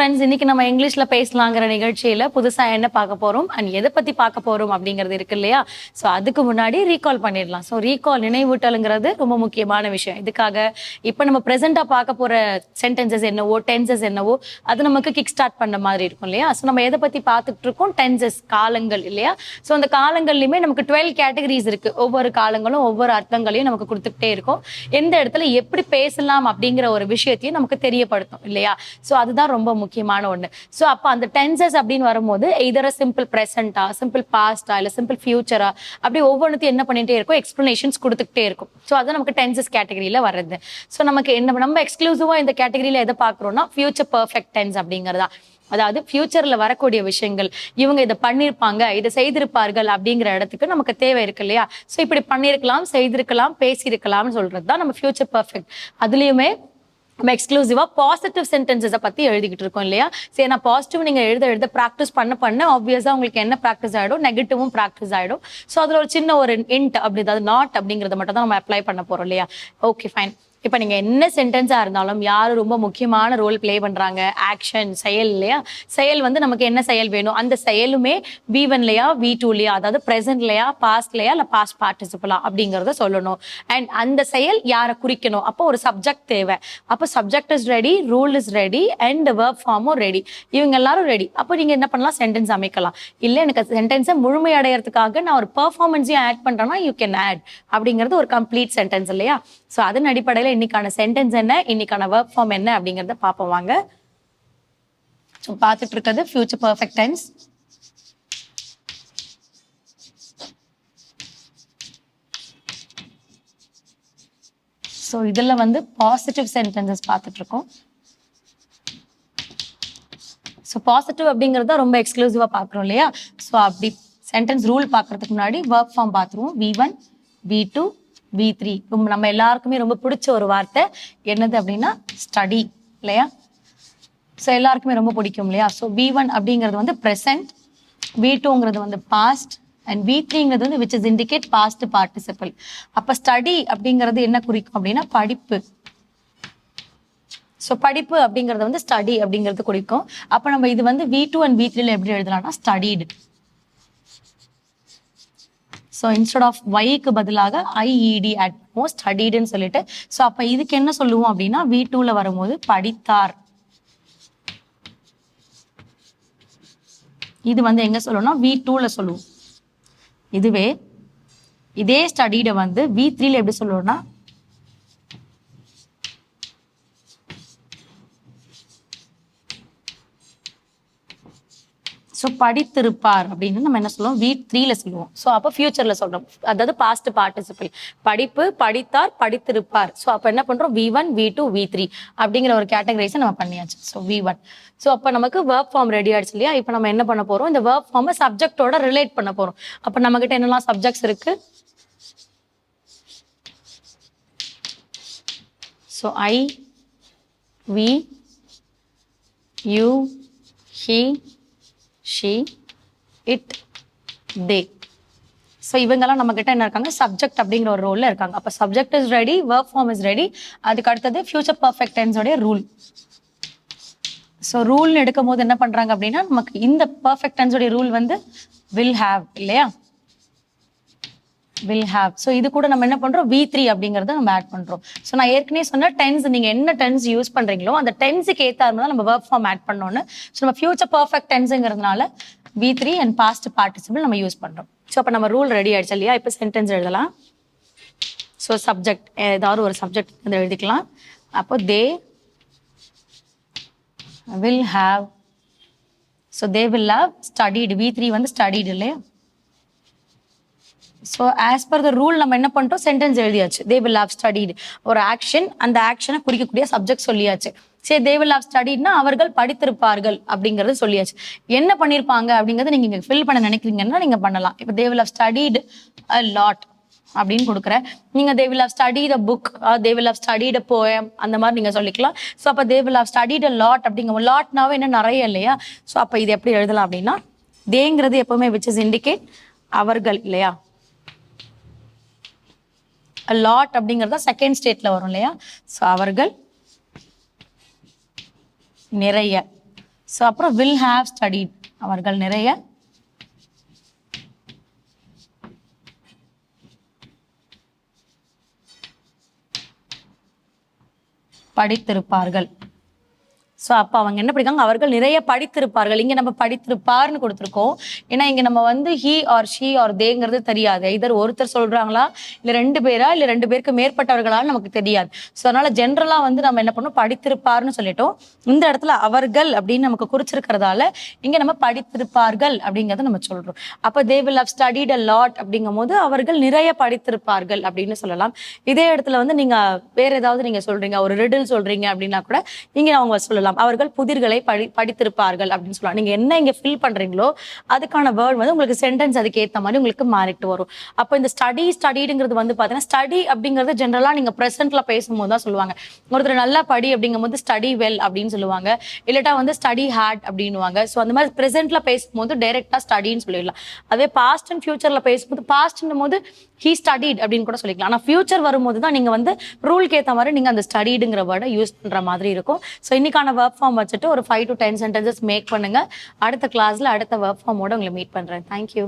Friends, இன்னைக்கு நம்ம இங்கிலீஷ்ல பேசலாங்கிற நிகழ்ச்சியில புதுசா என்ன பார்க்க போறோம் அண்ட் எதை பத்தி பார்க்க போறோம் அப்படிங்கிறது இருக்கு இல்லையா? ஸோ அதுக்கு முன்னாடி ரீகால் பண்ணிடலாம். ஸோ ரீகால் நினைவூட்டலுங்கிறது ரொம்ப முக்கியமான விஷயம். இதுக்காக இப்போ நம்ம ப்ரெசென்ட்டா பார்க்க போற சென்டென்சஸ் என்னவோ டென்சஸ் என்னவோ அது நமக்கு கிக் ஸ்டார்ட் பண்ண மாதிரி இருக்கும் இல்லையா? ஸோ நம்ம எதை பத்தி பார்த்துட்டு இருக்கோம்? டென்சஸ், காலங்கள் இல்லையா? ஸோ அந்த காலங்கள்லையுமே நமக்கு 12 கேட்டகரிஸ் இருக்கு. ஒவ்வொரு காலங்களும் ஒவ்வொரு அர்த்தங்களையும் நமக்கு கொடுத்துக்கிட்டே இருக்கும். எந்த இடத்துல எப்படி பேசலாம் அப்படிங்கிற ஒரு விஷயத்தையும் நமக்கு தெரியப்படுத்தும் இல்லையா? ஸோ அதுதான் ரொம்ப முக்கியமான ஒண்ணு. ஸோ அப்போ அந்த டென்சஸ் அப்படின்னு வரும்போது எதர் சிம்பிள் ப்ரெசென்டா, சிம்பிள் பாஸ்டா, இல்லை சிம்பிள் ஃபியூச்சரா, அப்படி ஒவ்வொன்றுத்தையும் என்ன பண்ணிட்டே இருக்கும், எக்ஸ்பிளனேஷன்ஸ் கொடுத்துக்கிட்டே இருக்கும். ஸோ அது நமக்கு டென்சஸ் கேட்டகரியில வருது. ஸோ நமக்கு நம்ம எக்ஸ்க்ளூசிவா இந்த கேட்டகரியில எதை பார்க்குறோம்னா ஃபியூச்சர் பர்ஃபெக்ட் டென்ஸ் அப்படிங்கிறதா. அதாவது ஃபியூச்சர்ல வரக்கூடிய விஷயங்கள், இவங்க இதை பண்ணியிருப்பாங்க, இதை செய்திருப்பார்கள் அப்படிங்கிற இடத்துக்கு நமக்கு தேவை இருக்கு இல்லையா? ஸோ இப்படி பண்ணியிருக்கலாம், செய்திருக்கலாம், பேசியிருக்கலாம்னு சொல்றது தான் நம்ம ஃபியூச்சர் பர்ஃபெக்ட். அதுலயுமே நம்ம எக்ஸ்க்ளூசிவா பாசிட்டிவ் சென்டென்சஸை பத்தி எழுதிக்கிட்டு இருக்கோம் இல்லையா? சரி, நான் பாசிட்டிவ் நீங்க எழுத ப்ராக்டிஸ் பண்ண ஆப்வியஸா உங்களுக்கு என்ன ப்ராக்டிஸ் ஆயிடும், நெகட்டிவும் ப்ராக்டிஸ் ஆயிடும். ஸோ அதுல ஒரு சின்ன ஒரு இன்ட் அப்படி, அதாவது நாட் அப்படிங்கறத மட்டும் தான் நம்ம அப்ளை பண்ண போறோம் இல்லையா? Okay fine. இப்போ நீங்க என்ன சென்டென்ஸா இருந்தாலும் யாரு ரொம்ப முக்கியமான ரோல் பிளே பண்றாங்க, ஆக்ஷன், செயல் இல்லையா? செயல் வந்து நமக்கு என்ன செயல் வேணும், அந்த செயலுமே V1லயா V2லயா, அதாவது ப்ரெசென்ட்லயா பாஸ்ட்லயா இல்ல பாஸ்ட் பார்ட்டிசிபிளா அப்படிங்கறத சொல்லணும். அண்ட் அந்த செயல் யாரை குறிக்கணும், அப்போ ஒரு சப்ஜெக்ட் தேவை. அப்போ subject is ready, rule is ready and verb ஃபார்மும் ரெடி. இவங்க எல்லாரும் ரெடி. அப்போ நீங்க என்ன பண்ணலாம், சென்டென்ஸ் அமைக்கலாம். இல்ல எனக்கு சென்டென்ஸை முழுமையடைறதுக்காக நான் ஒரு பெர்ஃபார்மன்ஸையும் ஆட் பண்றேன்னா யூ கேன் ஆட். அப்படிங்கிறது ஒரு கம்ப்ளீட் சென்டென்ஸ் இல்லையா? ஸோ அதன் அடிப்படையில் இன்னைக்கான சென்டென்ஸ் என்ன, இன்னைக்கான வெர்ப் ஃபார்ம் என்ன அப்படிங்கறத பார்ப்போம் வாங்க. ஸோ பார்த்துட்டு இருக்கிறது ஃபியூச்சர் பர்ஃபெக்ட் டென்ஸ். ஸோ இதுல வந்து பாசிட்டிவ் சென்டென்சஸ் பார்த்துட்டு இருக்கோம். ஸோ பாசிட்டிவ் அப்படிங்கிறத ரொம்ப எக்ஸ்க்ளூசிவா பார்க்குறோம் இல்லையா? ஸோ அப்படி சென்டென்ஸ் ரூல் பார்க்கறதுக்கு முன்னாடி வெர்ப் ஃபார்ம் பார்த்துருவோம். V1, V2, V3. நம்ம எல்லாருக்குமே ரொம்ப பிடிச்ச ஒரு வார்த்தை என்னது அப்படின்னா ஸ்டடி இல்லையா? ஸோ எல்லாருக்குமே ரொம்ப பிடிக்கும் இல்லையா? ஸோ V1 அப்படிங்கிறது வந்து ப்ரெசென்ட், V2ங்கிறது வந்து பாஸ்ட் அண்ட் V3ங்கிறது வந்து which is indicate past participle. அப்போ ஸ்டடி அப்படிங்கிறது என்ன குறிக்கும் அப்படின்னா படிப்பு. ஸோ படிப்பு அப்படிங்கிறது வந்து ஸ்டடி அப்படிங்கிறது குறிக்கும். அப்போ நம்ம இது வந்து V2 அண்ட் V3ல எப்படி எழுதலாம்னா ஸ்டடிடு. ஸோ இன்ஸ்டெட் ஆஃப் ஒய்க்கு பதிலாக IED ஆட் பண்ணுவோம், ஸ்டடிடுன்னு சொல்லிட்டு. ஸோ அப்போ இதுக்கு என்ன சொல்லுவோம் அப்படின்னா V2ல வரும்போது படித்தார். இது வந்து எங்க சொல்லுவோம்னா V2ல சொல்லுவோம். இதுவே இதே ஸ்டடிட வந்து V3ல எப்படி சொல்லுவோம்னா ஸோ படித்திருப்பார் அப்படின்னு நம்ம என்ன சொல்லுவோம், V3ல சொல்லுவோம். ஸோ அப்போ ஃபியூச்சர்ல சொல்றோம், அதாவது பாஸ்ட் பார்ட்டிசிபிள். படிப்பு, படித்தார், படித்திருப்பார். ஸோ அப்போ என்ன பண்றோம், V1, V2, V3 அப்படிங்கிற ஒரு கேட்டகரைஸை நம்ம பண்ணியாச்சு. So V1. ஸோ அப்போ நமக்கு வெர்ப் ஃபார்ம் ரெடி ஆயிடுச்சு இல்லையா? இப்போ நம்ம என்ன பண்ண போறோம், இந்த வெர்ப் ஃபார்மை சப்ஜெக்டோட ரிலேட் பண்ண போறோம். அப்போ நம்ம கிட்ட என்னெல்லாம் சப்ஜெக்ட்ஸ் இருக்கு? So I, we, you, he, she, it, they. So இவங்கெல்லாம் நம்ம கிட்ட என்ன இருக்காங்க, சப்ஜெக்ட் அப்படிங்கிற ஒரு ரோல்ல இருக்காங்க. அப்போ subject is ready, verb form is ready. அதுக்கு அடுத்தது ஃபியூச்சர் பர்ஃபெக்ட் டென்ஸோடைய ரூல். ஸோ ரூல்னு எடுக்கும் போது என்ன பண்றாங்க அப்படின்னா நமக்கு இந்த பர்ஃபெக்ட் டென்ஸோடைய ரூல் வந்து வில் ஹாவ் இல்லையா? Will have. ஸோ இது கூட நம்ம என்ன பண்றோம், V3 அப்படிங்கறத நம்ம ஆட் பண்றோம். ஸோ நான் ஏற்கனவே சொன்ன டென்ஸ், நீங்க என்ன டென்ஸ் யூஸ் பண்றீங்களோ அந்த டென்ஸுக்கு ஏற்ற மாதிரி நம்ம வெர்ப் ஃபார்ம் ஆட் பண்ணோன்னு. ஸோ நம்ம ஃபியூச்சர் பர்ஃபெக்ட் டென்ஸுங்கிறதுனால V3 அண்ட் பாஸ்ட் பார்ட்டிசிபிள் நம்ம யூஸ் பண்றோம். ஸோ அப்போ நம்ம ரூல் ரெடி ஆயிடுச்சு இல்லையா? இப்போ சென்டென்ஸ் எழுதலாம். ஸோ சப்ஜெக்ட் ஏதாவது ஒரு சப்ஜெக்ட் வந்து எழுதிக்கலாம். அப்போ they will have. So they will have studied. V3 வந்து ஸ்டடிடு இல்லையா? So as per the rule நம்ம என்ன பண்ணிட்டோம், சென்டென்ஸ் எழுதியாச்சு. தே வில் ஹாவ் ஸ்டடிடு ஒரு ஆக்ஷன், அந்த ஆக்ஷனை குறிக்கக்கூடிய சப்ஜெக்ட் சொல்லியாச்சு. சரி, தே வில் ஹாவ் ஸ்டடிட்னா அவர்கள் படித்திருப்பார்கள் அப்படிங்கிறது சொல்லியாச்சு. என்ன பண்ணியிருப்பாங்க அப்படிங்கிறது நீங்க ஃபில் பண்ண நினைக்கிறீங்கன்னா நீங்க பண்ணலாம். இப்போ they will have studied a lot அப்படின்னு கொடுக்குறேன். நீங்க they will have studied a book, they will have studied a poem, அந்த மாதிரி நீங்க சொல்லிக்கலாம். ஸோ அப்போ they will have studied a lot அப்படிங்கிற லாட்னாவே என்ன நிறைய இல்லையா? ஸோ அப்போ இது எப்படி எழுதலாம் அப்படின்னா தேங்கிறது எப்பவுமே விச் இஸ் இண்டிகேட் அவர்கள் இல்லையா? லாட் அப்படிங்கறத செகண்ட் ஸ்டேட்ல வரும் இல்லையா? ஸோ அவர்கள் நிறைய. ஸோ அப்புறம் வில் ஹாவ் ஸ்டடிட், அவர்கள் நிறைய படித்திருப்பார்கள். ஸோ அப்போ அவங்க என்ன படிக்காங்க, அவர்கள் நிறைய படித்திருப்பார்கள். இங்கே நம்ம படித்திருப்பார்னு கொடுத்துருக்கோம். ஏன்னா இங்கே நம்ம வந்து ஹி ஆர் ஷீ ஆர் தேங்கிறது தெரியாது. இதர் ஒருத்தர் சொல்றாங்களா இல்லை 2 பேரா இல்லை 2 பேருக்கு மேற்பட்டவர்களான்னு நமக்கு தெரியாது. ஸோ அதனால ஜென்ரலாக வந்து நம்ம என்ன பண்ணோம், படித்திருப்பார்னு சொல்லிட்டோம். இந்த இடத்துல அவர்கள் அப்படின்னு நமக்கு குறிச்சிருக்கிறதால இங்கே நம்ம படித்திருப்பார்கள் அப்படிங்கிறத நம்ம சொல்றோம். அப்போ they will have studied a lot அப்படிங்கும் போது அவர்கள் நிறைய படித்திருப்பார்கள் அப்படின்னு சொல்லலாம். இதே இடத்துல வந்து நீங்க வேற ஏதாவது நீங்க சொல்றீங்க, ஒரு ரிடில் சொல்றீங்க அப்படின்னா கூட இங்க அவங்க சொல்லலாம், அவர்கள் புதிர்களை படித்திருப்பார்கள் அப்படின்னு சொல்லலாம். நீங்க என்ன இங்க ஃபில் பண்றீங்களோ அதுக்கான வேர்ட் வந்து உங்களுக்கு சென்டென்ஸ் அதுக்கு ஏத்த மாதிரி உங்களுக்கு மாறிட்டு வரும். அப்போ இந்த ஸ்டடிங்கிறது வந்து பாத்தீங்கன்னா, ஸ்டடி அப்படிங்கிறது ஜென்ரலா நீங்க பிரசன்ட்ல பேசும்போது தான் சொல்லுவாங்க. ஒருத்தர் நல்லா படி அப்படிங்கும் போது ஸ்டடி வெல் அப்படின்னு சொல்லுவாங்க, இல்லட்டா வந்து ஸ்டடி ஹார்ட் அப்படின்னுவாங்க. ஸோ அந்த மாதிரி பிரசன்ட்ல பேசும்போது டைரக்டா ஸ்டடின்னு சொல்லிடலாம். அதே பாஸ்ட் அண்ட் ஃபியூச்சர்ல பேசும்போது பாஸ்ட்னும் போது ஹீ ஸ்டடிட் அப்படின்னு கூட சொல்லிக்கலாம். ஆனா ஃபியூச்சர் வரும்போது தான் நீங்க வந்து ரூலுக்கு ஏற்ற மாதிரி நீங்க அந்த ஸ்டடிடுங்கிற வேர்டை யூஸ் பண்ற மாதிரி இருக்கும். ஸோ இன்னைக்கான வெர்ப் ஃபார்ம் வச்சுட்டு ஒரு 5 to 10 சென்டென்சஸ் மேக் பண்ணுங்க. அடுத்த கிளாஸ்ல அடுத்த வெர்ப் ஃபார்மோட உங்களை மீட் பண்றேன். தேங்க்யூ.